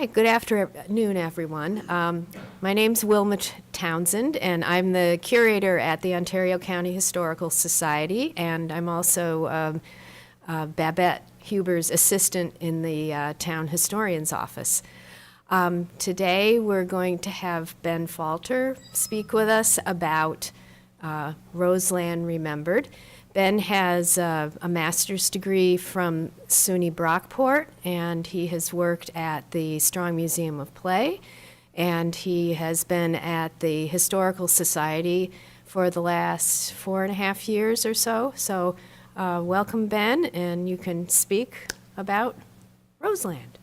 Hi, good afternoon, everyone. My name's Wilma Townsend, and I'm the curator at the Ontario County Historical Society, and I'm also Babette Huber's assistant in the town historian's office. Today, we're going to have Ben Falter speak with us about Roseland Remembered. Ben has a master's degree from SUNY Brockport, and he has worked at the Strong Museum of Play, and he has been at the Historical Society for the last 4.5 years or so. So welcome, Ben, and you can speak about Roseland.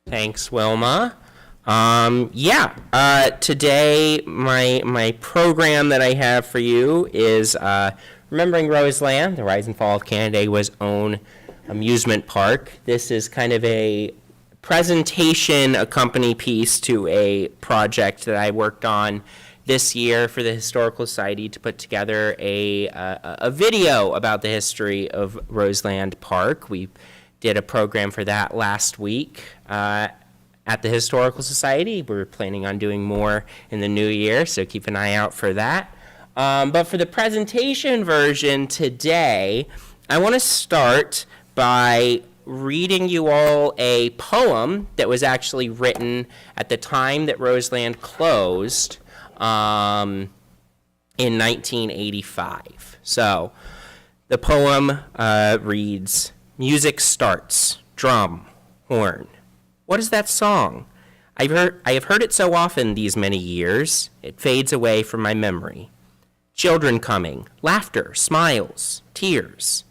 Thanks, Wilma. Today my program that I have for you is Remembering Roseland, the Rise and Fall of Canandaigua's own amusement park. This is kind of a presentation accompany piece to a project that I worked on this year for the Historical Society to put together a video about the history of Roseland Park. We did a program for that last week at the Historical Society. We're planning on doing more in the new year, so keep an eye out for that. But for the presentation version today, I want to start by reading you all a poem that was actually written at the time that Roseland closed in 1985. So the poem reads, "Music starts, drum, horn. What is that song? I have heard it so often these many years, it fades away from my memory. Children coming, laughter, smiles, tears.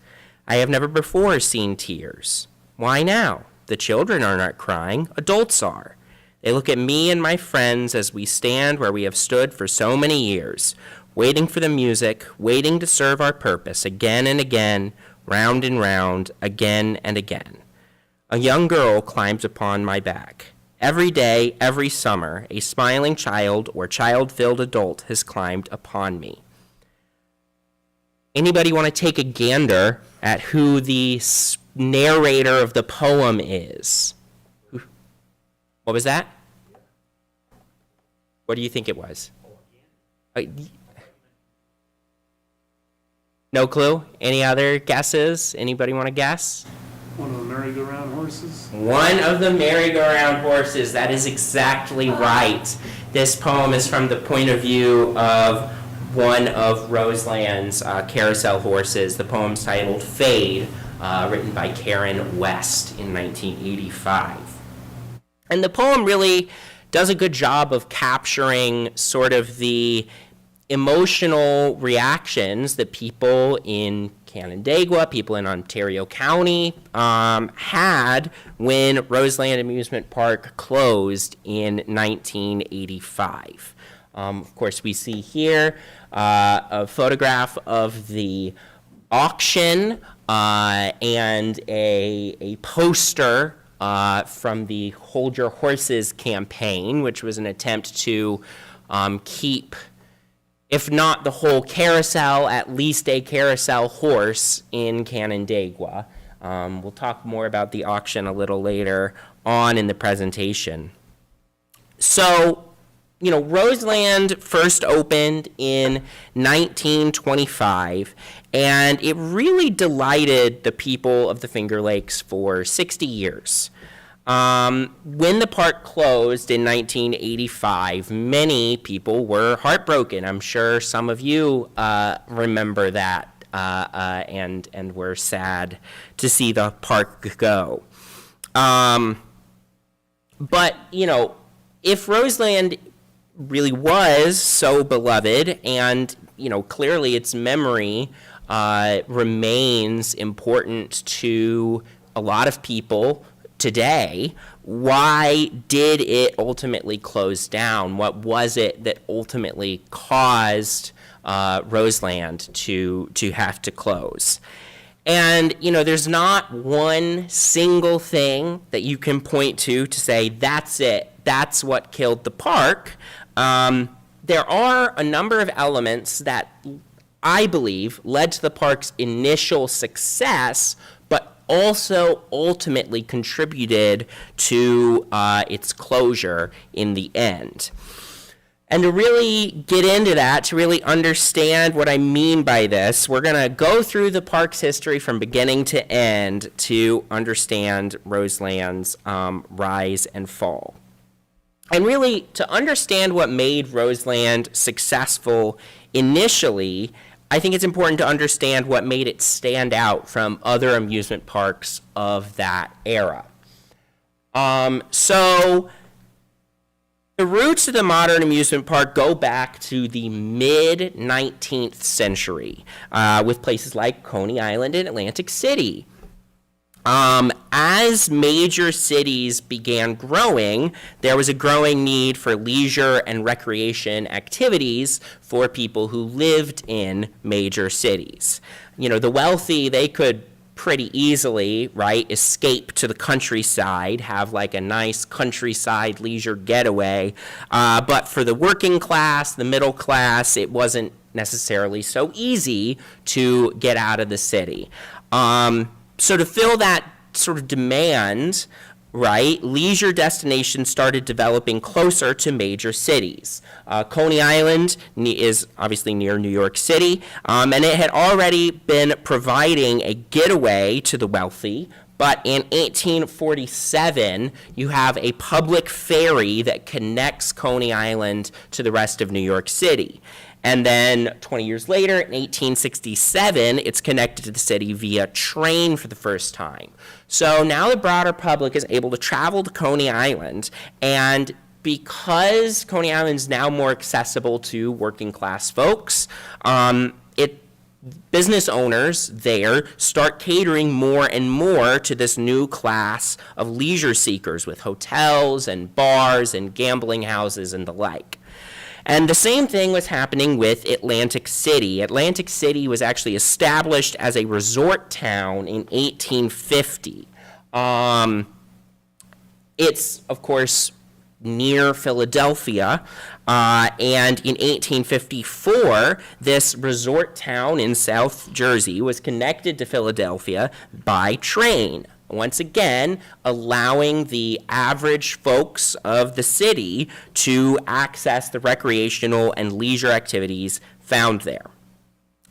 I have never before seen tears. Why now? The children are not crying, adults are. They look at me and my friends as we stand where we have stood for so many years, waiting for the music, waiting to serve our purpose again and again, round and round, again and again. A young girl climbs upon my back. Every day, every summer, a smiling child or child-filled adult has climbed upon me." Anybody want to take a gander at who the narrator of the poem is? What was that? What do you think it was? No clue? Any other guesses? Anybody want to guess? One of the merry-go-round horses? One of the merry-go-round horses. That is exactly right. This poem is from the point of view of one of Roseland's carousel horses. The poem's titled Fade, written by Karen West in 1985. And the poem really does a good job of capturing sort of the emotional reactions that people in Canandaigua, people in Ontario County had when Roseland Amusement Park closed in 1985. Of course, we see here a photograph of the auction and a poster from the Hold Your Horses campaign, which was an attempt to keep, if not the whole carousel, at least a carousel horse in Canandaigua. We'll talk more about the auction a little later on in the presentation. So, Roseland first opened in 1925, and it really delighted the people of the Finger Lakes for 60 years. When the park closed in 1985, many people were heartbroken. I'm sure some of you remember that and were sad to see the park go. But, if Roseland really was so beloved and, clearly its memory remains important to a lot of people today, why did it ultimately close down? What was it that ultimately caused Roseland to have to close? And, there's not one single thing that you can point to say, that's it, that's what killed the park. There are a number of elements that I believe, led to the park's initial success, but also ultimately contributed to its closure in the end. And to really get into that, to really understand what I mean by this, we're going to go through the park's history from beginning to end to understand Roseland's rise and fall. And really, to understand what made Roseland successful initially, I think it's important to understand what made it stand out from other amusement parks of that era. So the roots of the modern amusement park go back to the mid-19th century, with places like Coney Island and Atlantic City. As major cities began growing, there was a growing need for leisure and recreation activities for people who lived in major cities. You know, the wealthy, they could pretty easily, right, escape to the countryside, have like a nice countryside leisure getaway. But for the working class, the middle class, it wasn't necessarily so easy to get out of the city. So to fill that sort of demand, right, leisure destinations started developing closer to major cities. Coney Island is obviously near New York City, and it had already been providing a getaway to the wealthy. But in 1847, you have a public ferry that connects Coney Island to the rest of New York City. And then 20 years later, in 1867, it's connected to the city via train for the first time. So now the broader public is able to travel to Coney Island, and because Coney Island is now more accessible to working class folks, business owners there start catering more and more to this new class of leisure seekers with hotels and bars and gambling houses and the like. And the same thing was happening with Atlantic City. Atlantic City was actually established as a resort town in 1850. It's, of course, near Philadelphia, and in 1854, this resort town in South Jersey was connected to Philadelphia by train. Once again, allowing the average folks of the city to access the recreational and leisure activities found there.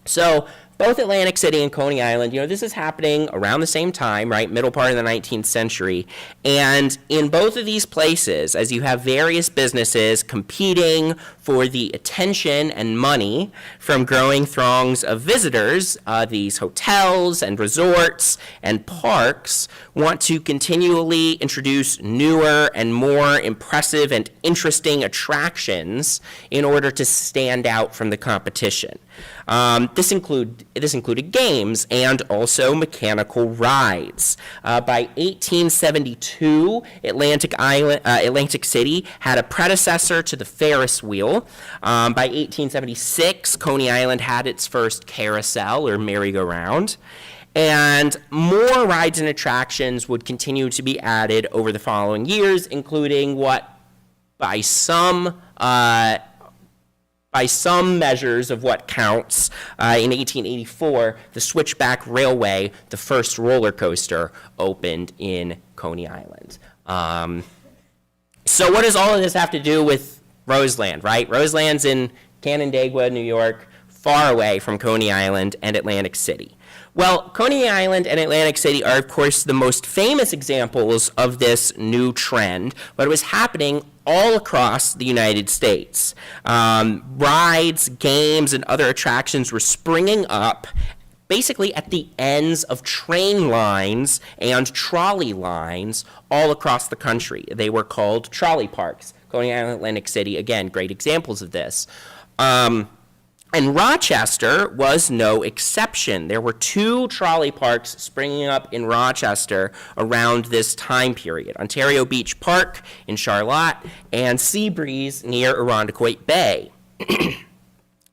So both Atlantic City and Coney Island, this is happening around the same time, right, middle part of the 19th century. And in both of these places, as you have various businesses competing for the attention and money from growing throngs of visitors, these hotels and resorts and parks want to continually introduce newer and more impressive and interesting attractions in order to stand out from the competition. This included games and also mechanical rides. By 1872, Atlantic City had a predecessor to the Ferris wheel. By 1876, Coney Island had its first carousel or merry-go-round. And more rides and attractions would continue to be added over the following years, including what, by some measures of what counts, in 1884, the Switchback Railway, the first roller coaster, opened in Coney Island. So what does all of this have to do with Roseland, right? Roseland's in Canandaigua, New York, far away from Coney Island and Atlantic City. Well, Coney Island and Atlantic City are, of course, the most famous examples of this new trend, but it was happening all across the United States. Rides, games, and other attractions were springing up basically at the ends of train lines and trolley lines all across the country. They were called trolley parks. Coney Island, Atlantic City, again, great examples of this. And Rochester was no exception. There were 2 trolley parks springing up in Rochester around this time period. Ontario Beach Park in Charlotte and Seabreeze near Irondequoit Bay.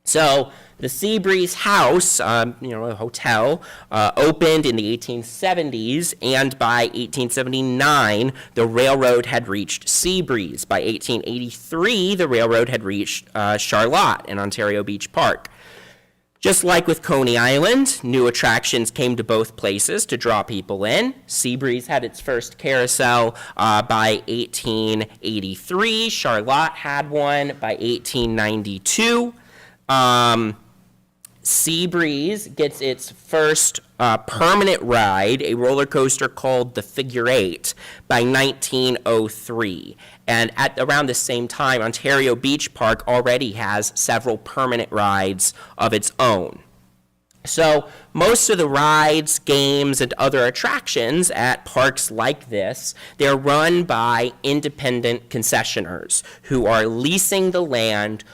So the Seabreeze House, a hotel, opened in the 1870s, and by 1879, the railroad had reached Seabreeze. By 1883, the railroad had reached Charlotte and Ontario Beach Park. Just like with Coney Island, new attractions came to both places to draw people in. Seabreeze had its first carousel by 1883. Charlotte had one by 1892. Seabreeze gets its first permanent ride, a roller coaster called the Figure Eight, by 1903. And at around the same time, Ontario Beach Park already has several permanent rides of its own. So most of the rides, games, and other attractions at parks like this, they're run by independent concessionaires who are leasing the land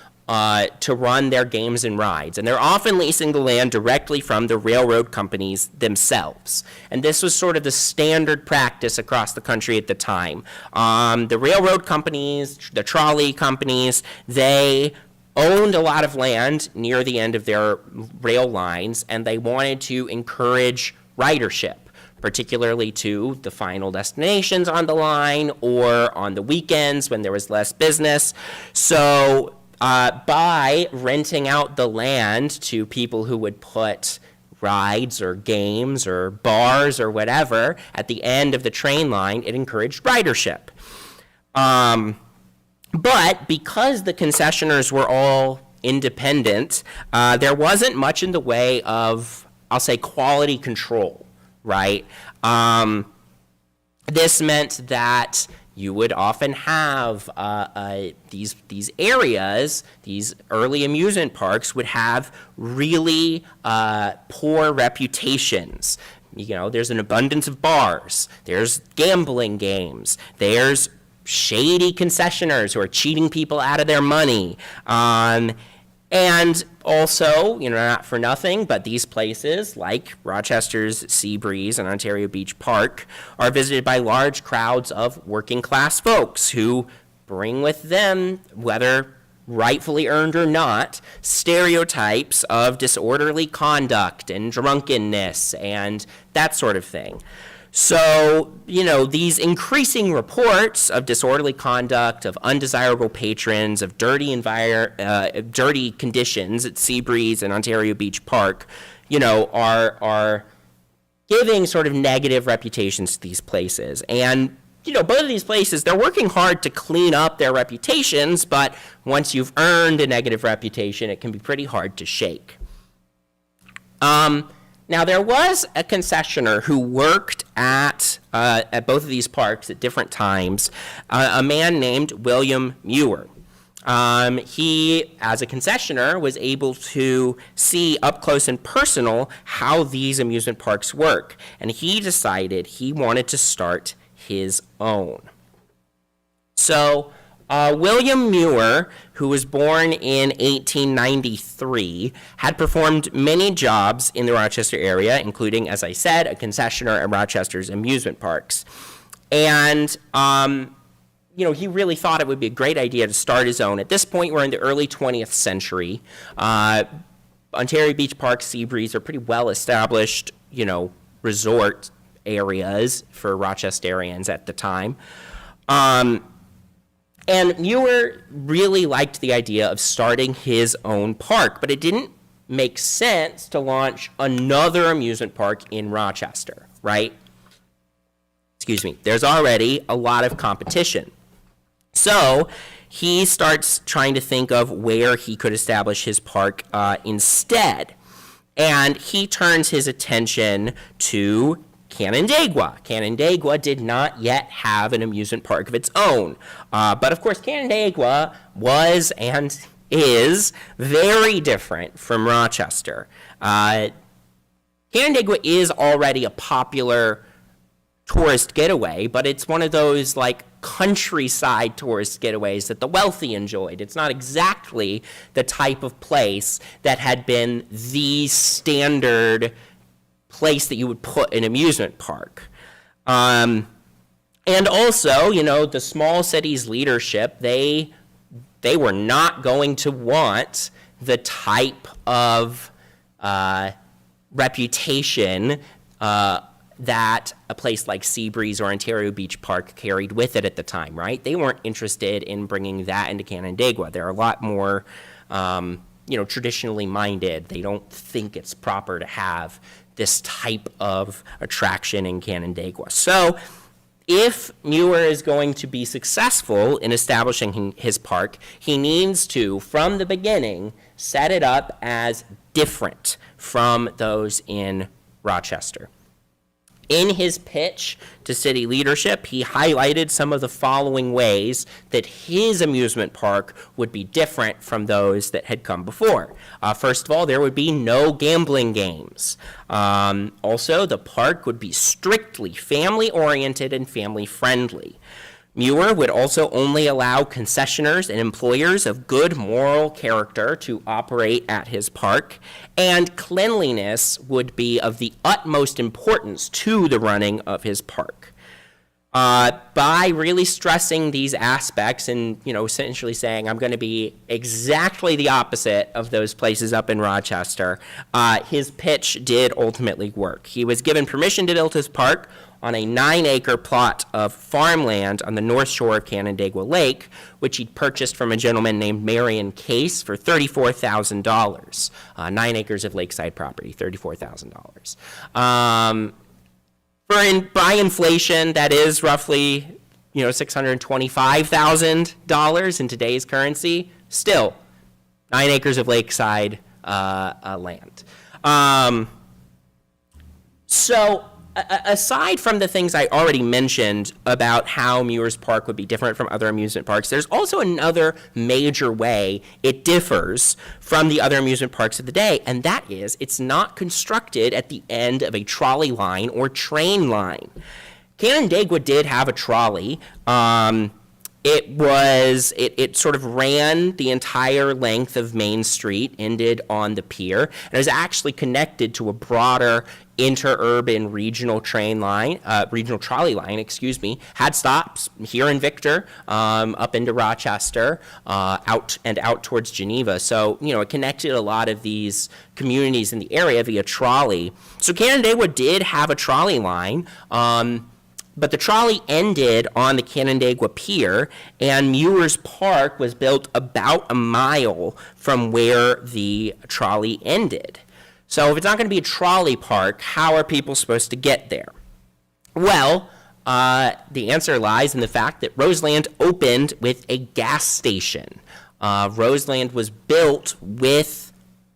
to run their games and rides. And they're often leasing the land directly from the railroad companies themselves. And this was sort of the standard practice across the country at the time. The railroad companies, the trolley companies, they owned a lot of land near the end of their rail lines, and they wanted to encourage ridership, particularly to the final destinations on the line or on the weekends when there was less business. So by renting out the land to people who would put rides or games or bars or whatever at the end of the train line, it encouraged ridership. But because the concessionaires were all independent, there wasn't much in the way of, I'll say, quality control, right? This meant that you would often have these areas, these early amusement parks would have really poor reputations. You know, there's an abundance of bars, there's gambling games, there's shady concessionaires who are cheating people out of their money. And also, you know, not for nothing, but these places, like Rochester's Seabreeze and Ontario Beach Park, are visited by large crowds of working class folks who bring with them, whether rightfully earned or not, stereotypes of disorderly conduct and drunkenness and that sort of thing. So, you know, these increasing reports of disorderly conduct, of undesirable patrons, of dirty conditions at Seabreeze and Ontario Beach Park, you know, are giving sort of negative reputations to these places. And, you know, both of these places, they're working hard to clean up their reputations, but once you've earned a negative reputation, it can be pretty hard to shake. Now, there was a concessionaire who worked at both of these parks at different times, a man named William Muir. He, as a concessionaire, was able to see up close and personal how these amusement parks work, and he decided he wanted to start his own. So, William Muir, who was born in 1893, had performed many jobs in the Rochester area, including, as I said, a concessionaire at Rochester's amusement parks. And, you know, he really thought it would be a great idea to start his own. At this point, we're in the early 20th century. Ontario Beach Park, Seabreeze are pretty well-established, you know, resort areas for Rochesterians at the time. And Muir really liked the idea of starting his own park, but it didn't make sense to launch another amusement park in Rochester, right? Excuse me. There's already a lot of competition. So he starts trying to think of where he could establish his park instead. And he turns his attention to Canandaigua. Canandaigua did not yet have an amusement park of its own. But of course, Canandaigua was and is very different from Rochester. Canandaigua is already a popular tourist getaway, but it's one of those like countryside tourist getaways that the wealthy enjoyed. It's not exactly the type of place that had been the standard place that you would put an amusement park. And also, you know, the small city's leadership, they were not going to want the type of reputation that a place like Seabreeze or Ontario Beach Park carried with it at the time, right? They weren't interested in bringing that into Canandaigua. There are a lot more traditionally minded. They don't think it's proper to have this type of attraction in Canandaigua. So if Muir is going to be successful in establishing his park, he needs to, from the beginning, set it up as different from those in Rochester. In his pitch to city leadership, he highlighted some of the following ways that his amusement park would be different from those that had come before. First of all, there would be no gambling games. Also, the park would be strictly family-oriented and family-friendly. Muir would also only allow concessioners and employers of good moral character to operate at his park, and cleanliness would be of the utmost importance to the running of his park. By really stressing these aspects and, essentially saying, I'm going to be exactly the opposite of those places up in Rochester, his pitch did ultimately work. He was given permission to build his park on a 9-acre plot of farmland on the north shore of Canandaigua Lake, which he'd purchased from a gentleman named Marion Case for $34,000. 9 acres of lakeside property, $34,000. By inflation, that is roughly, $625,000 in today's currency. Still, 9 acres of lakeside land. Aside from the things I already mentioned about how Muir's Park would be different from other amusement parks, there's also another major way it differs from the other amusement parks of the day, and that is it's not constructed at the end of a trolley line or train line. Canandaigua did have a trolley. It sort of ran the entire length of Main Street, ended on the pier, and it was actually connected to a broader interurban regional trolley line, had stops here in Victor, up into Rochester, out towards Geneva. So, it connected a lot of these communities in the area via trolley. So Canandaigua did have a trolley line, but the trolley ended on the Canandaigua Pier, and Muir's Park was built about a mile from where the trolley ended. So if it's not going to be a trolley park, how are people supposed to get there? Well, the answer lies in the fact that Roseland opened with a gas station. Roseland was built with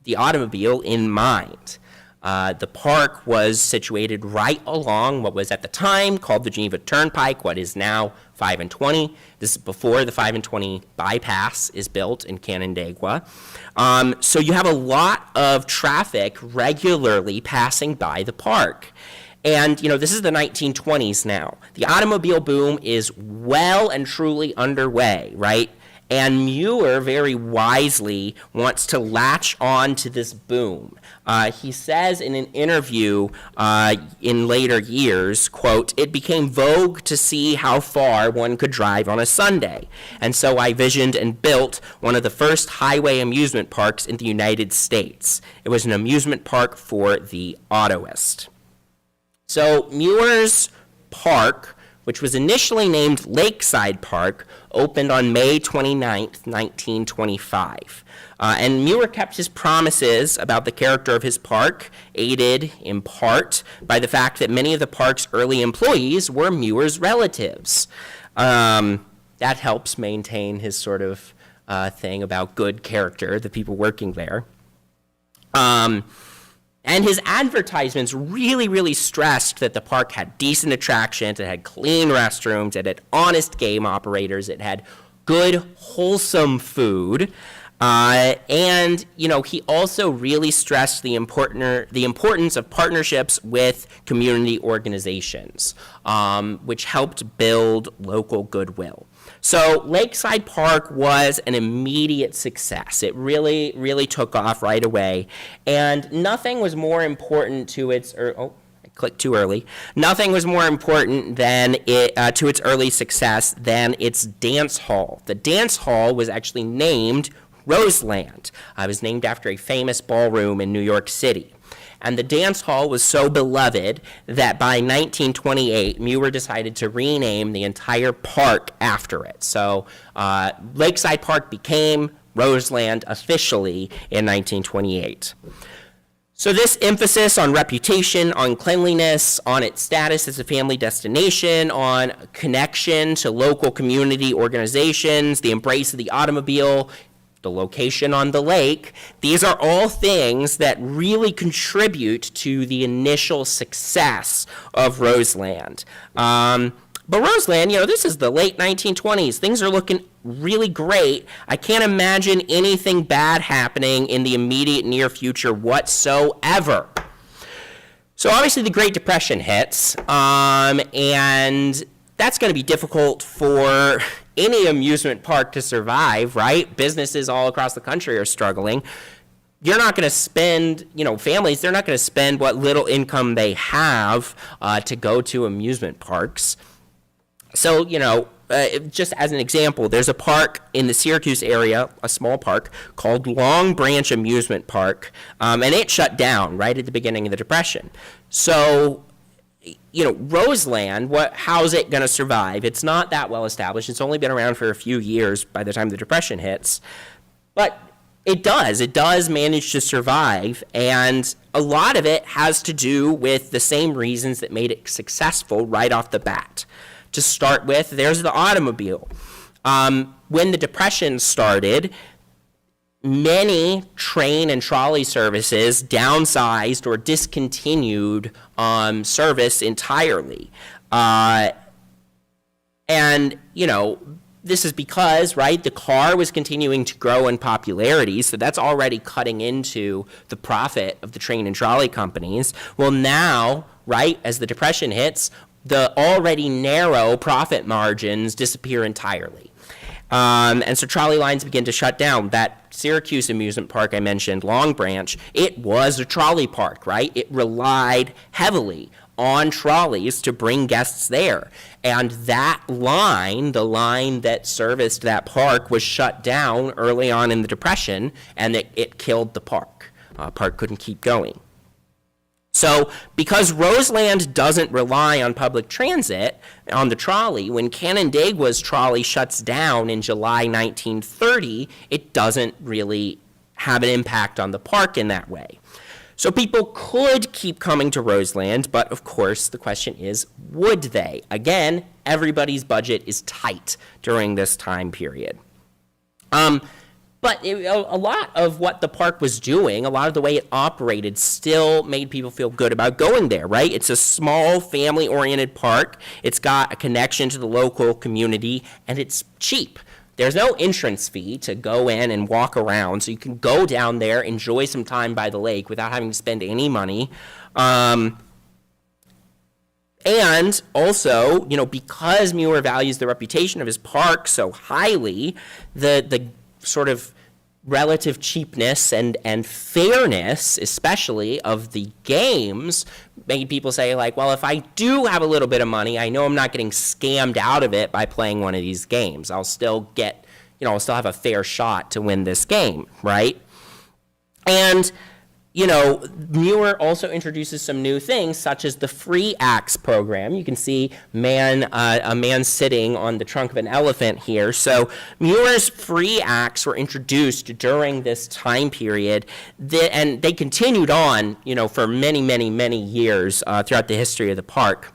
the automobile in mind. The park was situated right along what was at the time called the Geneva Turnpike, what is now 5 and 20. This is before the 5 and 20 bypass is built in Canandaigua. So you have a lot of traffic regularly passing by the park. And, this is the 1920s now. The automobile boom is well and truly underway, right? And Muir very wisely wants to latch on to this boom. He says in an interview in later years, quote, "It became vogue to see how far one could drive on a Sunday. And so I visioned and built one of the first highway amusement parks in the United States. It was an amusement park for the autoist." So Muir's Park, which was initially named Lakeside Park, opened on May 29th, 1925. And Muir kept his promises about the character of his park, aided in part by the fact that many of the park's early employees were Muir's relatives. That helps maintain his sort of thing about good character, the people working there. And his advertisements really, really stressed that the park had decent attractions, it had clean restrooms, it had honest game operators, it had good, wholesome food. And, he also really stressed the importance of partnerships with community organizations, which helped build local goodwill. So Lakeside Park was an immediate success. It really, really took off right away. And nothing was more important to its, I clicked too early. Nothing was more important than to its early success than its dance hall. The dance hall was actually named Roseland. It was named after a famous ballroom in New York City. And the dance hall was so beloved that by 1928, Muir decided to rename the entire park after it. So Lakeside Park became Roseland officially in 1928. So this emphasis on reputation, on cleanliness, on its status as a family destination, on connection to local community organizations, the embrace of the automobile, the location on the lake, these are all things that really contribute to the initial success of Roseland. But Roseland, this is the late 1920s. Things are looking really great. I can't imagine anything bad happening in the immediate near future whatsoever. So obviously the Great Depression hits, and that's going to be difficult for any amusement park to survive, right? Businesses all across the country are struggling. You're not going to spend, families, they're not going to spend what little income they have to go to amusement parks. So, just as an example, there's a park in the Syracuse area, a small park, called Long Branch Amusement Park, and it shut down right at the beginning of the Depression. So, Roseland, how's it going to survive? It's not that well established. It's only been around for a few years by the time the Depression hits. But it does manage to survive, and a lot of it has to do with the same reasons that made it successful right off the bat. To start with, there's the automobile. When the Depression started, many train and trolley services downsized or discontinued service entirely. This is because, right, the car was continuing to grow in popularity, so that's already cutting into the profit of the train and trolley companies. Well, now, right, as the Depression hits, the already narrow profit margins disappear entirely. And so trolley lines begin to shut down. That Syracuse amusement park I mentioned, Long Branch, it was a trolley park, right? It relied heavily on trolleys to bring guests there. And that line, the line that serviced that park, was shut down early on in the Depression, and it killed the park. Park couldn't keep going. So because Roseland doesn't rely on public transit, on the trolley, when Canandaigua's trolley shuts down in July 1930, it doesn't really have an impact on the park in that way. So people could keep coming to Roseland, but of course the question is, would they? Again, everybody's budget is tight during this time period. But a lot of what the park was doing, a lot of the way it operated still made people feel good about going there, right? It's a small family-oriented park. It's got a connection to the local community, and it's cheap. There's no entrance fee to go in and walk around, so you can go down there, enjoy some time by the lake without having to spend any money. And also, because Muir values the reputation of his park so highly, the sort of relative cheapness and fairness, especially, of the games, made people say, well, if I do have a little bit of money, I know I'm not getting scammed out of it by playing one of these games. I'll still get, I'll still have a fair shot to win this game, right? And Muir also introduces some new things, such as the free acts program. You can see a man sitting on the trunk of an elephant here. So Muir's free acts were introduced during this time period, and they continued on, for many, many, many years throughout the history of the park.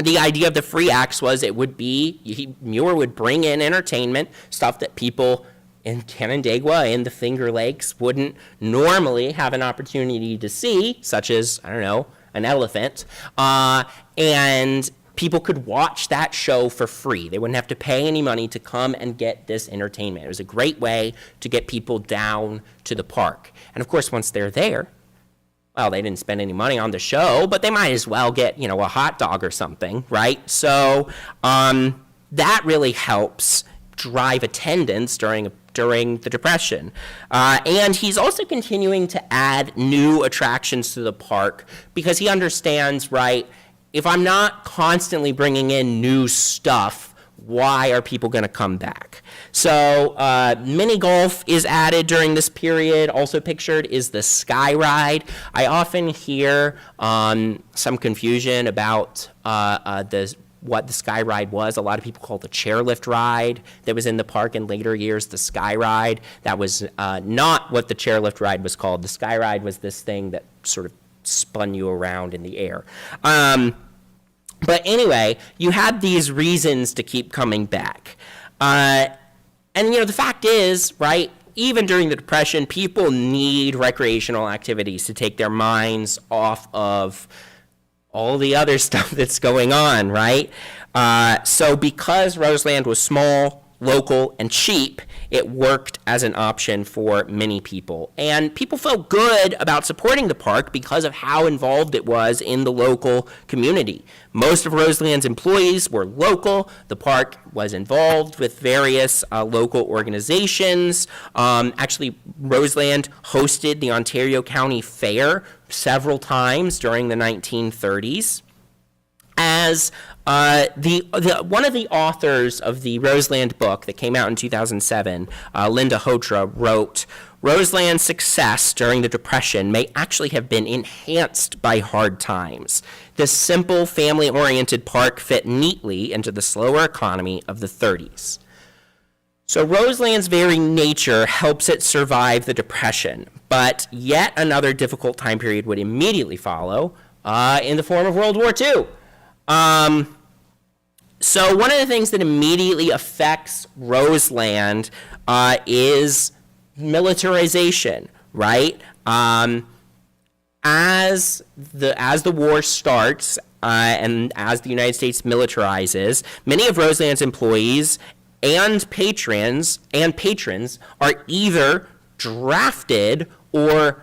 The idea of the free acts was Muir would bring in entertainment, stuff that people in Canandaigua and the Finger Lakes wouldn't normally have an opportunity to see, such as, an elephant, and people could watch that show for free. They wouldn't have to pay any money to come and get this entertainment. It was a great way to get people down to the park. And of course, once they're there, well, they didn't spend any money on the show, but they might as well get, a hot dog or something, right? So that really helps drive attendance during the Depression. And he's also continuing to add new attractions to the park because he understands, right, if I'm not constantly bringing in new stuff, why are people going to come back? So mini golf is added during this period. Also pictured is the Sky Ride. I often hear some confusion about the what the Sky Ride was. A lot of people call it the chairlift ride that was in the park in later years the Sky Ride. That was not what the chairlift ride was called. The Sky Ride was this thing that sort of spun you around in the air. But anyway, you had these reasons to keep coming back. And, the fact is, right, even during the Depression, people need recreational activities to take their minds off of all the other stuff that's going on, right? So because Roseland was small, local, and cheap, it worked as an option for many people. And people felt good about supporting the park because of how involved it was in the local community. Most of Roseland's employees were local. The park was involved with various local organizations. Actually, Roseland hosted the Ontario County Fair several times during the 1930s. As one of the authors of the Roseland book that came out in 2007, Linda Hotra, wrote, Roseland's success during the Depression may actually have been enhanced by hard times. This simple, family-oriented park fit neatly into the slower economy of the 30s. So Roseland's very nature helps it survive the Depression, but yet another difficult time period would immediately follow in the form of World War II. So one of the things that immediately affects Roseland is militarization, right? As the war starts and as the United States militarizes, many of Roseland's employees and patrons are either drafted or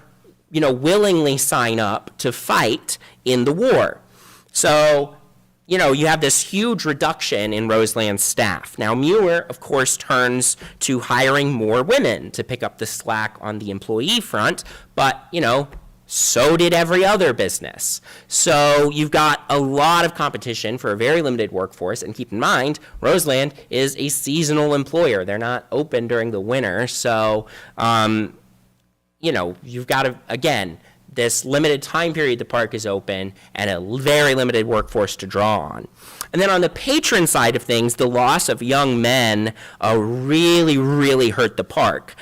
willingly sign up to fight in the war. So you have this huge reduction in Roseland's staff. Now, Muir, of course, turns to hiring more women to pick up the slack on the employee front, but, so did every other business. So you've got a lot of competition for a very limited workforce, and keep in mind, Roseland is a seasonal employer. They're not open during the winter, so, you've got to, again, this limited time period the park is open and a very limited workforce to draw on. And then on the patron side of things, the loss of young men really, really hurt the park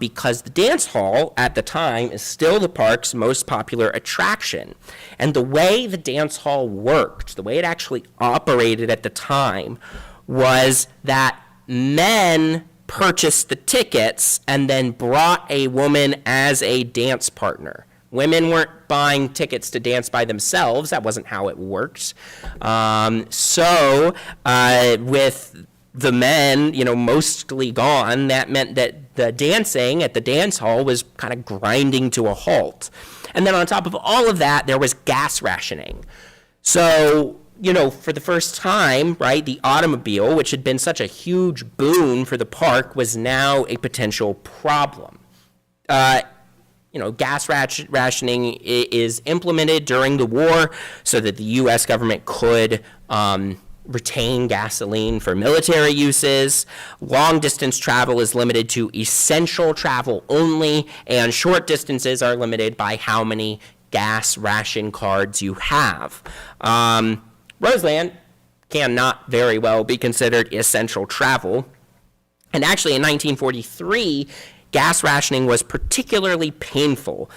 because the dance hall at the time is still the park's most popular attraction. And the way the dance hall worked, the way it actually operated at the time, was that men purchased the tickets and then brought a woman as a dance partner. Women weren't buying tickets to dance by themselves. That wasn't how it worked. So with the men, mostly gone, that meant that the dancing at the dance hall was kind of grinding to a halt. And then on top of all of that, there was gas rationing. So, for the first time, right, the automobile, which had been such a huge boon for the park, was now a potential problem. Gas rationing is implemented during the war so that the U.S. government could retain gasoline for military uses. Long-distance travel is limited to essential travel only, and short distances are limited by how many gas ration cards you have. Roseland cannot very well be considered essential travel. And actually, in 1943, gas rationing was particularly painful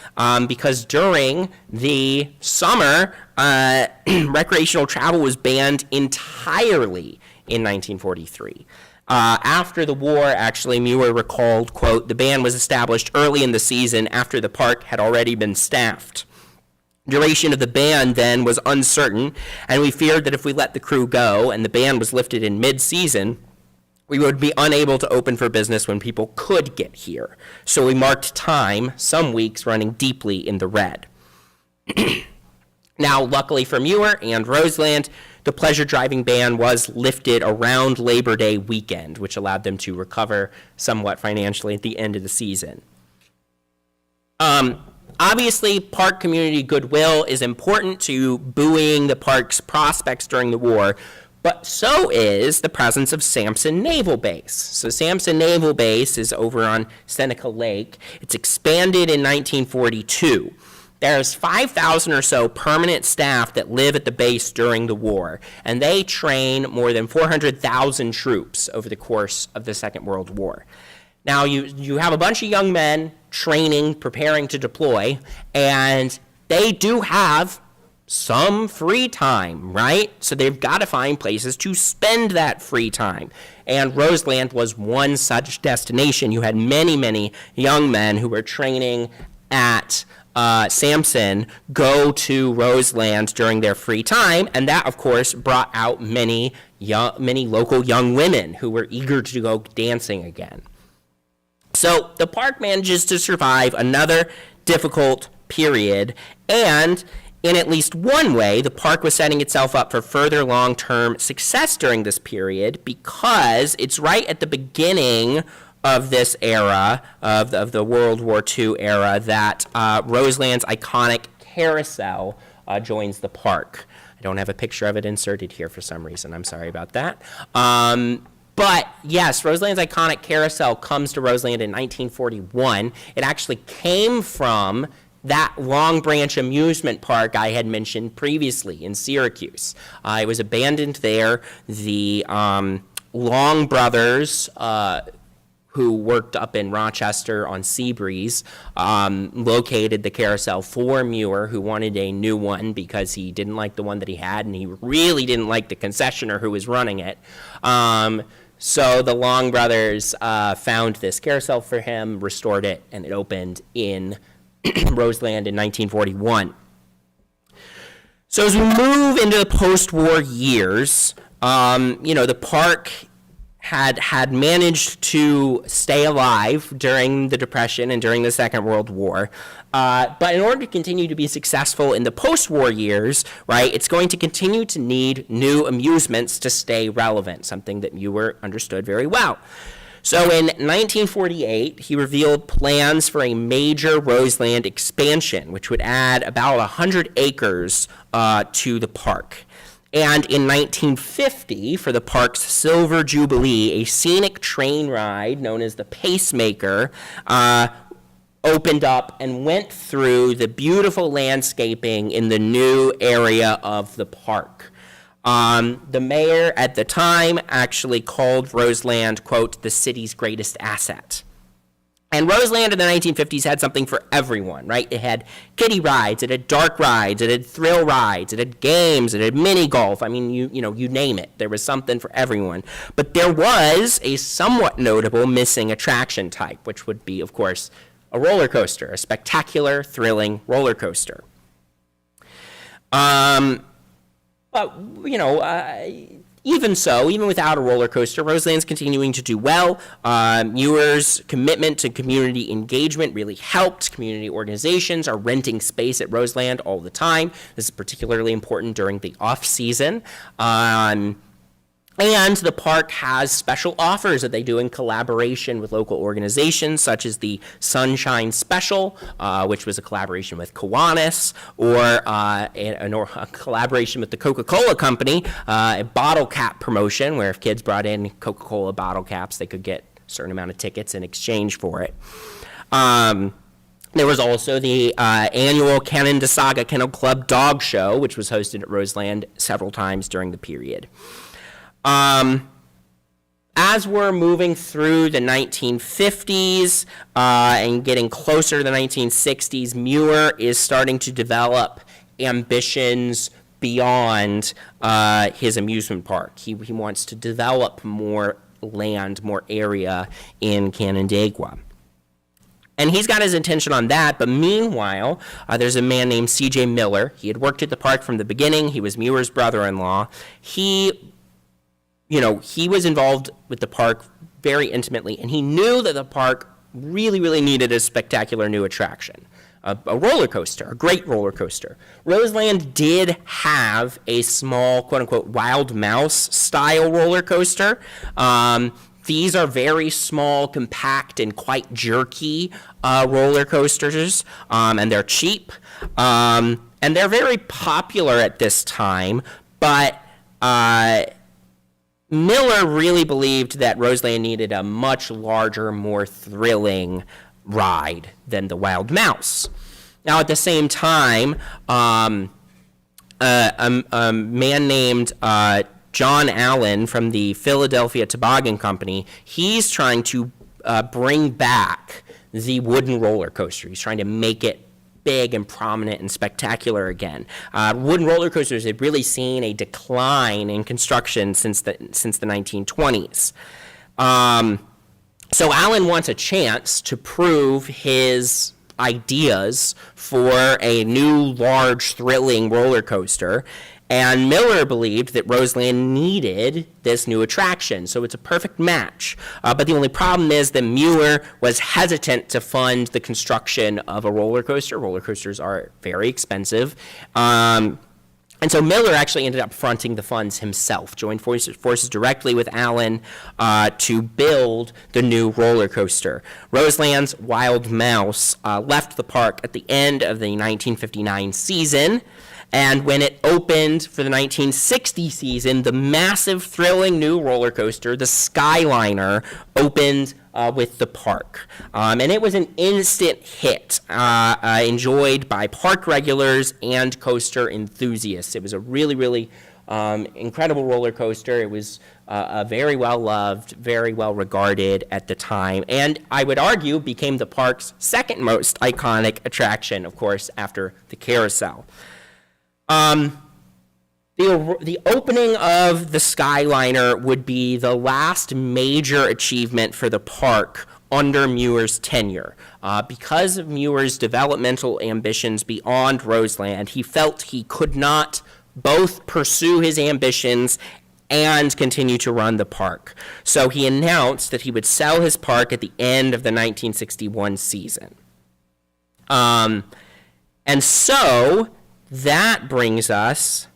because during the summer, recreational travel was banned entirely in 1943. After the war, actually, Muir recalled, quote, "The ban was established early in the season after the park had already been staffed. Duration of the ban then was uncertain, and we feared that if we let the crew go and the ban was lifted in mid-season, we would be unable to open for business when people could get here. So we marked time, some weeks running deeply in the red." Now, luckily for Muir and Roseland, the pleasure driving ban was lifted around Labor Day weekend, which allowed them to recover somewhat financially at the end of the season. Obviously, park community goodwill is important to buoying the park's prospects during the war, but so is the presence of Sampson Naval Base. So Sampson Naval Base is over on Seneca Lake. It's expanded in 1942. there's 5,000 or so permanent staff that live at the base during the war, and they train more than 400,000 troops over the course of the Second World War. Now, you have a bunch of young men training, preparing to deploy, and they do have some free time, right? So they've got to find places to spend that free time. And Roseland was one such destination. You had many, many young men who were training at Sampson go to Roseland during their free time, and that, of course, brought out many local young women who were eager to go dancing again. So the park manages to survive another difficult period, and in at least one way, the park was setting itself up for further long-term success during this period because it's right at the beginning of this era, of the World War II era, that Roseland's iconic carousel joins the park. I don't have a picture of it inserted here for some reason. I'm sorry about that. But yes, Roseland's iconic carousel comes to Roseland in 1941. It actually came from that Long Branch amusement park I had mentioned previously in Syracuse. It was abandoned there. The Long brothers, who worked up in Rochester on Seabreeze, located the carousel for Muir, who wanted a new one because he didn't like the one that he had, and he really didn't like the concessionaire who was running it. So the Long brothers found this carousel for him, restored it, and it opened in Roseland in 1941. So as we move into the post-war years, the park had managed to stay alive during the Depression and during the Second World War. But in order to continue to be successful in the post-war years, right, it's going to continue to need new amusements to stay relevant, something that Muir understood very well. So in 1948, he revealed plans for a major Roseland expansion, which would add about 100 acres to the park. And in 1950, for the park's Silver Jubilee, a scenic train ride known as the Pacemaker opened up and went through the beautiful landscaping in the new area of the park. The mayor at the time actually called Roseland, quote, the city's greatest asset. And Roseland in the 1950s had something for everyone, right? It had kiddie rides, it had dark rides, it had thrill rides, it had games, it had mini golf. I mean, you name it. There was something for everyone. But there was a somewhat notable missing attraction type, which would be, of course, a roller coaster, a spectacular, thrilling roller coaster. But, even so, even without a roller coaster, Roseland's continuing to do well. Muir's commitment to community engagement really helped. Community organizations are renting space at Roseland all the time. This is particularly important during the off-season. And the park has special offers that they do in collaboration with local organizations, such as the Sunshine Special, which was a collaboration with Kiwanis, or a collaboration with the Coca-Cola Company, a bottle cap promotion, where if kids brought in Coca-Cola bottle caps, they could get a certain amount of tickets in exchange for it. There was also the annual Canandaigua Kennel Club Dog Show, which was hosted at Roseland several times during the period. As we're moving through the 1950s and getting closer to the 1960s, Muir is starting to develop ambitions beyond his amusement park. He wants to develop more land, more area in Canandaigua. And he's got his attention on that, but meanwhile, there's a man named C.J. Miller. He had worked at the park from the beginning. He was Muir's brother-in-law. He was involved with the park very intimately, and he knew that the park really, really needed a spectacular new attraction, a roller coaster, a great roller coaster. Roseland did have a small, quote-unquote, wild mouse-style roller coaster. These are very small, compact, and quite jerky roller coasters, and they're cheap, and they're very popular at this time, but Miller really believed that Roseland needed a much larger, more thrilling ride than the Wild Mouse. Now, at the same time, a man named John Allen from the Philadelphia Toboggan Company, he's trying to bring back the wooden roller coaster. He's trying to make it big and prominent and spectacular again. Wooden roller coasters had really seen a decline in construction since the 1920s. So Allen wants a chance to prove his ideas for a new, large, thrilling roller coaster. And Miller believed that Roseland needed this new attraction, so it's a perfect match. But the only problem is that Muir was hesitant to fund the construction of a roller coaster. Roller coasters are very expensive. And so Miller actually ended up fronting the funds himself, joined forces directly with Allen to build the new roller coaster. Roseland's Wild Mouse left the park at the end of the 1959 season. And when it opened for the 1960 season, the massive, thrilling new roller coaster, the Skyliner, opened with the park. And it was an instant hit, enjoyed by park regulars and coaster enthusiasts. It was a really, really incredible roller coaster. It was very well loved, very well regarded at the time, and I would argue became the park's second most iconic attraction, of course, after the carousel. The opening of the Skyliner would be the last major achievement for the park under Muir's tenure. Because of Muir's developmental ambitions beyond Roseland, he felt he could not both pursue his ambitions and continue to run the park. So he announced that he would sell his park at the end of the 1961 season. And so that brings us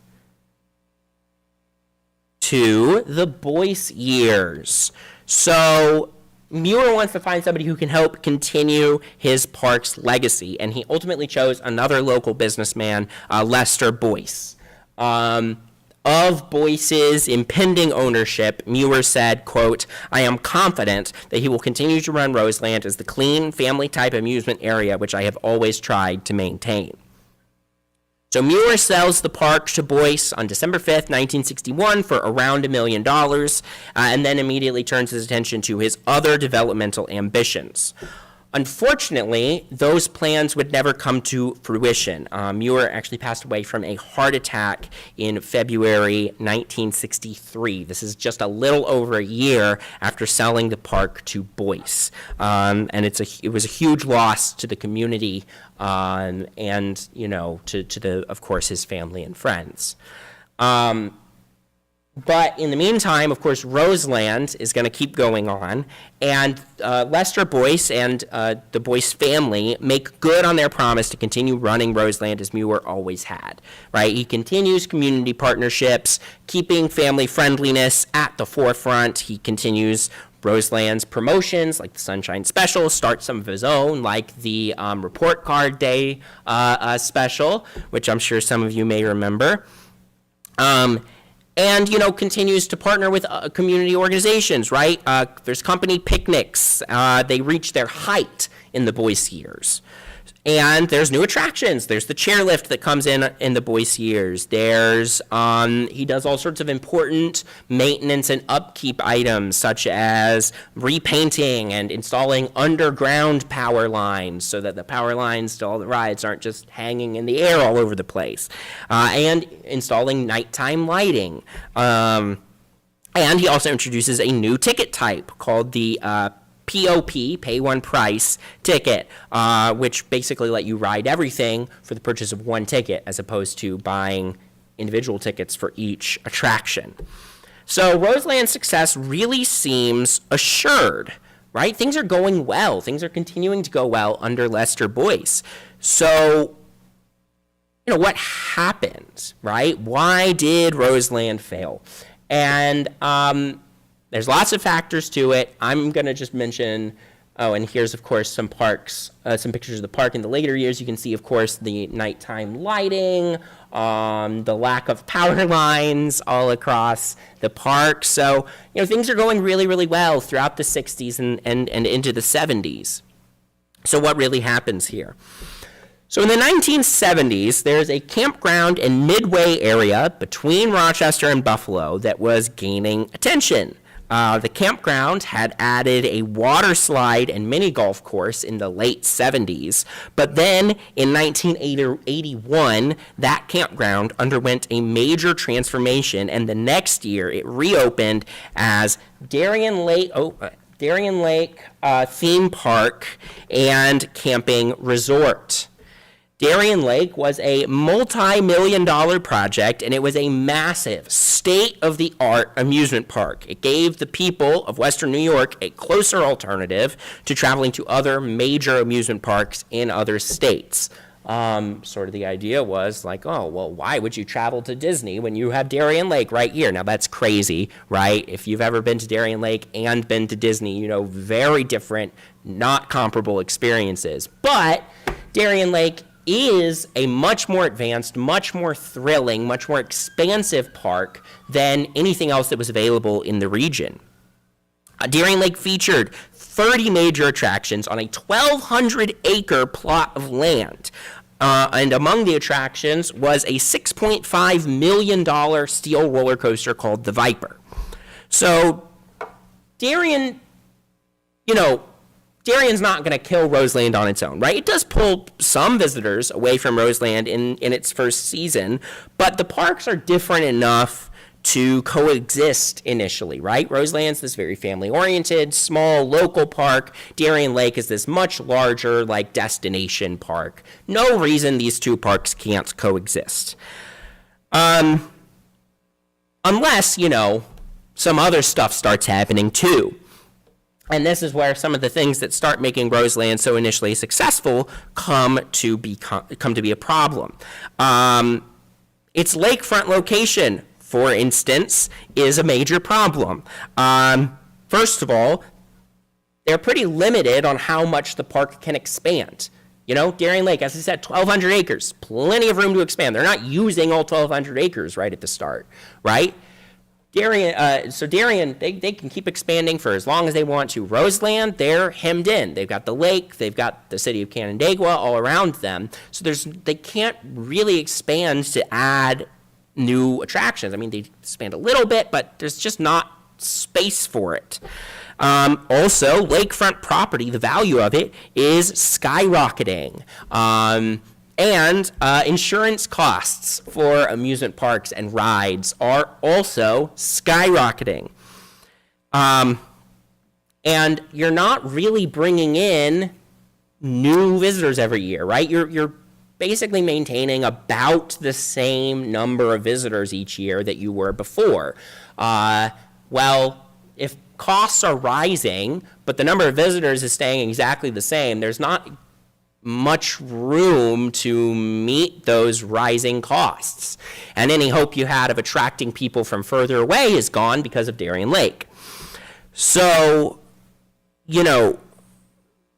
to the Boyce years. So Muir wants to find somebody who can help continue his park's legacy, and he ultimately chose another local businessman, Lester Boyce. Of Boyce's impending ownership, Muir said, quote, "I am confident that he will continue to run Roseland as the clean, family-type amusement area which I have always tried to maintain." So Muir sells the park to Boyce on December 5th, 1961 for around $1 million, and then immediately turns his attention to his other developmental ambitions. Unfortunately, those plans would never come to fruition. Muir actually passed away from a heart attack in February 1963. This is just a little over a year after selling the park to Boyce. And it was a huge loss to the community and, to the, of course, his family and friends. But in the meantime, of course, Roseland is going to keep going on, and Lester Boyce and the Boyce family make good on their promise to continue running Roseland as Muir always had, right? He continues community partnerships, keeping family friendliness at the forefront. He continues Roseland's promotions, like the Sunshine Special, starts some of his own, like the Report Card Day special, which I'm sure some of you may remember. And, continues to partner with community organizations, right? There's company picnics. They reach their height in the Boyce years. And there's new attractions. There's the chairlift that comes in the Boyce years. There's, he does all sorts of important maintenance and upkeep items, such as repainting and installing underground power lines so that the power lines to all the rides aren't just hanging in the air all over the place. And installing nighttime lighting. And he also introduces a new ticket type called the POP, pay one price, ticket, which basically let you ride everything for the purchase of one ticket as opposed to buying individual tickets for each attraction. So Roseland's success really seems assured, right? Things are going well. Things are continuing to go well under Lester Boyce. So, what happened, right? Why did Roseland fail? And there's lots of factors to it. I'm going to just mention, and here's, of course, some pictures of the park in the later years. You can see, of course, the nighttime lighting, the lack of power lines all across the park. So, things are going really, really well throughout the 60s and into the 70s. So what really happens here? So in the 1970s, there's a campground in Midway area between Rochester and Buffalo that was gaining attention. The campground had added a water slide and mini golf course in the late 70s, but then in 1981, that campground underwent a major transformation, and the next year it reopened as Darien Lake Theme Park and Camping Resort. Darien Lake was a multi-million-dollar project, and it was a massive, state-of-the-art amusement park. It gave the people of Western New York a closer alternative to traveling to other major amusement parks in other states. Sort of the idea was like, oh, well, why would you travel to Disney when you have Darien Lake right here? Now, that's crazy, right? If you've ever been to Darien Lake and been to Disney, you know, very different, not comparable experiences. But Darien Lake is a much more advanced, much more thrilling, much more expansive park than anything else that was available in the region. Darien Lake featured 30 major attractions on a 1,200-acre plot of land. And among the attractions was a $6.5 million steel roller coaster called the Viper. So Darien, Darien's not going to kill Roseland on its own, right? It does pull some visitors away from Roseland in its first season, but the parks are different enough to coexist initially, right? Roseland's this very family-oriented, small, local park. Darien Lake is this much larger, like, destination park. No reason these two parks can't coexist. Unless, some other stuff starts happening too. And this is where some of the things that start making Roseland so initially successful come to be a problem. Its lakefront location, for instance, is a major problem. First of all, they're pretty limited on how much the park can expand. Darien Lake, as I said, 1,200 acres, plenty of room to expand. They're not using all 1,200 acres right at the start, right? Darien, they can keep expanding for as long as they want to. Roseland, they're hemmed in. They've got the lake, they've got the city of Canandaigua all around them. So they can't really expand to add new attractions. I mean, they expand a little bit, but there's just not space for it. Also, lakefront property, the value of it is skyrocketing. And insurance costs for amusement parks and rides are also skyrocketing. And you're not really bringing in new visitors every year, right? You're basically maintaining about the same number of visitors each year that you were before. Well, if costs are rising, but the number of visitors is staying exactly the same, there's not much room to meet those rising costs. And any hope you had of attracting people from further away is gone because of Darien Lake. So,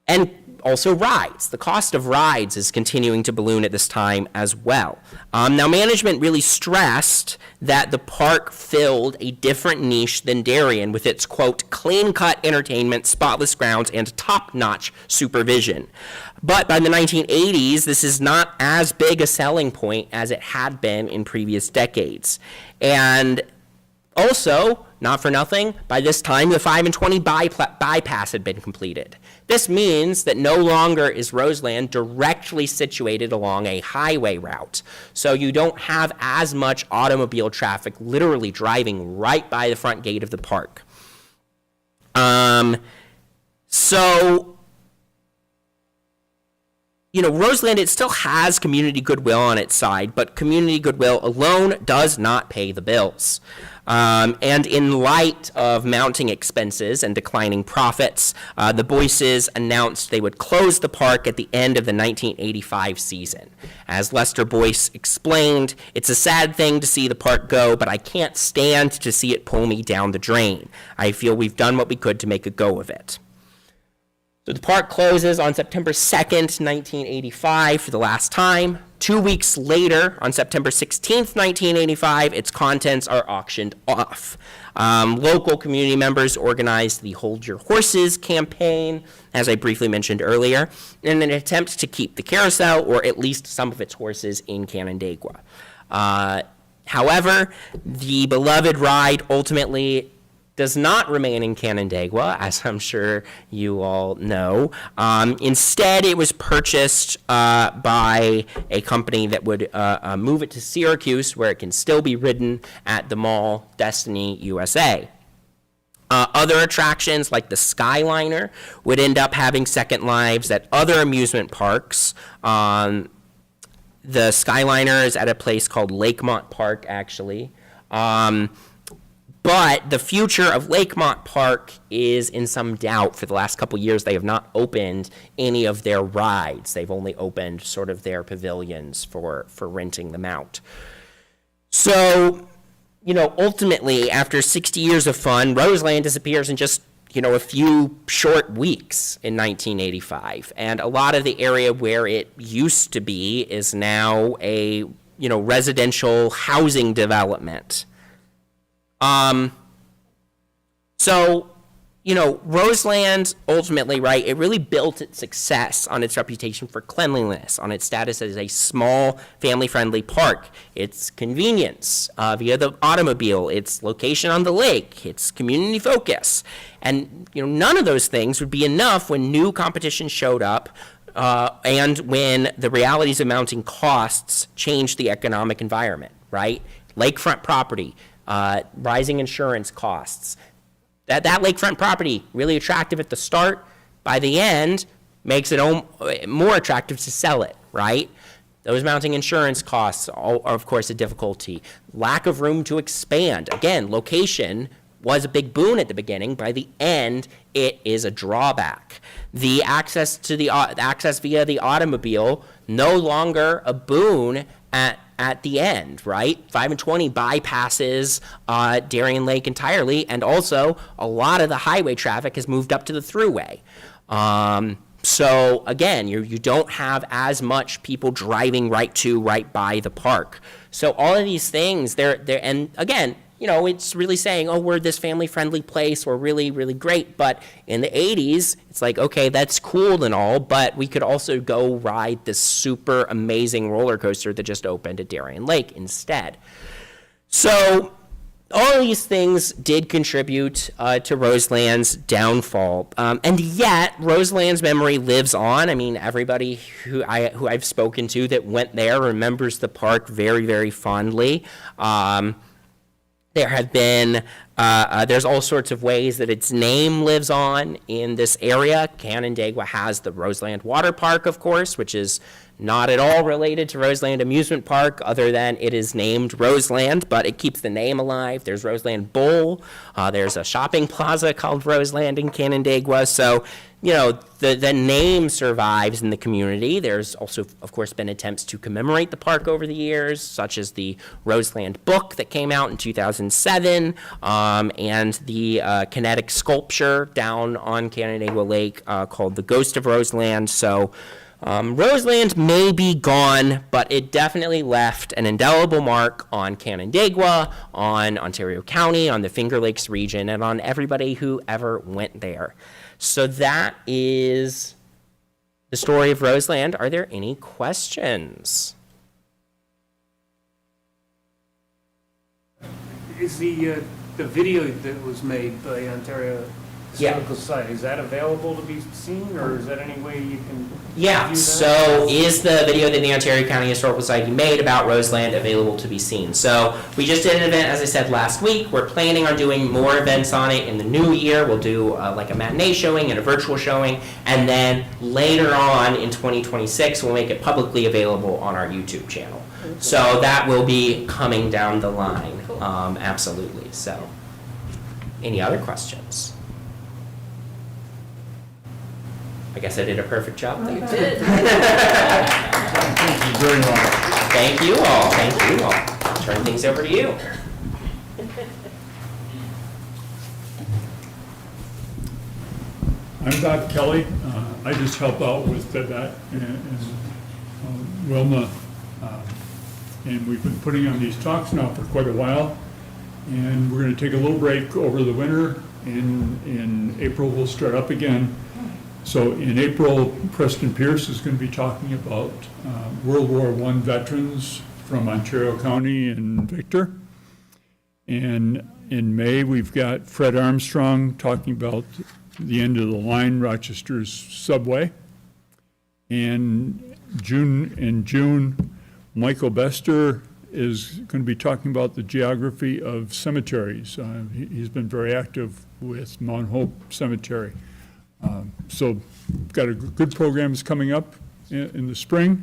and also rides. The cost of rides is continuing to balloon at this time as well. Now, management really stressed that the park filled a different niche than Darien with its, quote, clean-cut entertainment, spotless grounds, and top-notch supervision. But by the 1980s, this is not as big a selling point as it had been in previous decades. And also, not for nothing, by this time, the 5 and 20 bypass had been completed. This means that no longer is Roseland directly situated along a highway route. So you don't have as much automobile traffic literally driving right by the front gate of the park. Roseland, it still has community goodwill on its side, but community goodwill alone does not pay the bills. And in light of mounting expenses and declining profits, the Boyces announced they would close the park at the end of the 1985 season. As Lester Boyce explained, "It's a sad thing to see the park go, but I can't stand to see it pull me down the drain. I feel we've done what we could to make a go of it." So the park closes on September 2nd, 1985 for the last time. 2 weeks later, on September 16th, 1985, its contents are auctioned off. Local community members organized the Hold Your Horses campaign, as I briefly mentioned earlier, in an attempt to keep the carousel, or at least some of its horses, in Canandaigua. However, the beloved ride ultimately does not remain in Canandaigua, as I'm sure you all know. Instead, it was purchased by a company that would move it to Syracuse, where it can still be ridden at the mall Destiny USA. Other attractions, like the Skyliner, would end up having second lives at other amusement parks. The Skyliner is at a place called Lakemont Park, actually. But the future of Lakemont Park is in some doubt. For the last couple years, they have not opened any of their rides. They've only opened sort of their pavilions for renting them out. So, ultimately, after 60 years of fun, Roseland disappears in just, a few short weeks in 1985. And a lot of the area where it used to be is now a, residential housing development. So, Roseland ultimately, right, it really built its success on its reputation for cleanliness, on its status as a small, family-friendly park, its convenience via the automobile, its location on the lake, its community focus. And, none of those things would be enough when new competition showed up and when the realities of mounting costs changed the economic environment, right? Lakefront property, rising insurance costs. That lakefront property, really attractive at the start, by the end, makes it more attractive to sell it, right? Those mounting insurance costs are, of course, a difficulty. Lack of room to expand. Again, location was a big boon at the beginning. By the end, it is a drawback. The access via the automobile, no longer a boon at the end, right? 5 and 20 bypasses Darien Lake entirely, and also a lot of the highway traffic has moved up to the thruway. So again, you don't have as much people driving right by the park. So all of these things, and again, it's really saying, oh, we're this family-friendly place, we're really, really great. But in the 80s, it's like, okay, that's cool and all, but we could also go ride this super amazing roller coaster that just opened at Darien Lake instead. So all of these things did contribute to Roseland's downfall. And yet, Roseland's memory lives on. I mean, everybody who I've spoken to that went there remembers the park very, very fondly. There have been, there's all sorts of ways that its name lives on in this area. Canandaigua has the Roseland Water Park, of course, which is not at all related to Roseland Amusement Park, other than it is named Roseland, but it keeps the name alive. There's Roseland Bowl. There's a shopping plaza called Roseland in Canandaigua. So, the name survives in the community. There's also, of course, been attempts to commemorate the park over the years, such as the Roseland book that came out in 2007, and the kinetic sculpture down on Canandaigua Lake called The Ghost of Roseland. So, Roseland may be gone, but it definitely left an indelible mark on Canandaigua, on Ontario County, on the Finger Lakes region, and on everybody who ever went there. So that is the story of Roseland. Are there any questions? Is the video that was made by Ontario Historical Society, is that available to be seen, or is that any way you can Yeah, view that? so is the video that the Ontario County Historical Society made about Roseland available to be seen? So we just did an event, as I said, last week. We're planning on doing more events on it in the new year. We'll do like a matinee showing and a virtual showing, and then later on in 2026, we'll make it publicly available on our YouTube channel. So that will be coming down the line, absolutely. So, any other questions? I guess I did a perfect job. You did. Thank you very much. Thank you all. Thank you all. I'll turn things over to you. I'm Bob Kelly. I just help out with Babette and Wilma. And we've been putting on these talks now for quite a while. And we're going to take a little break over the winter. In April, we'll start up again. So in April, Preston Pierce is going to be talking about World War I veterans from Ontario County and Victor. And in May, we've got Fred Armstrong talking about the end of the line, Rochester's subway. And in June, Michael Bester is going to be talking about the geography of cemeteries. He's been very active with Mount Hope Cemetery. So got a good programs coming up in the spring.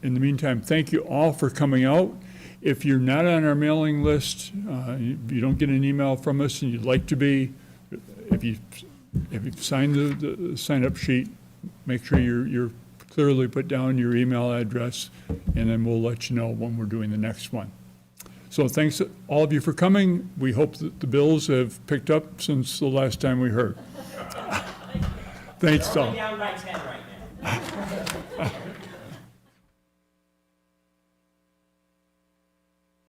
In the meantime, thank you all for coming out. If you're not on our mailing list, if you don't get an email from us and you'd like to be, if you sign the sign-up sheet, make sure you're clearly put down your email address, and then we'll let you know when we're doing the next one. So thanks all of you for coming. We hope that the bills have picked up since the last time we heard. Thanks all. Down by 10 right now.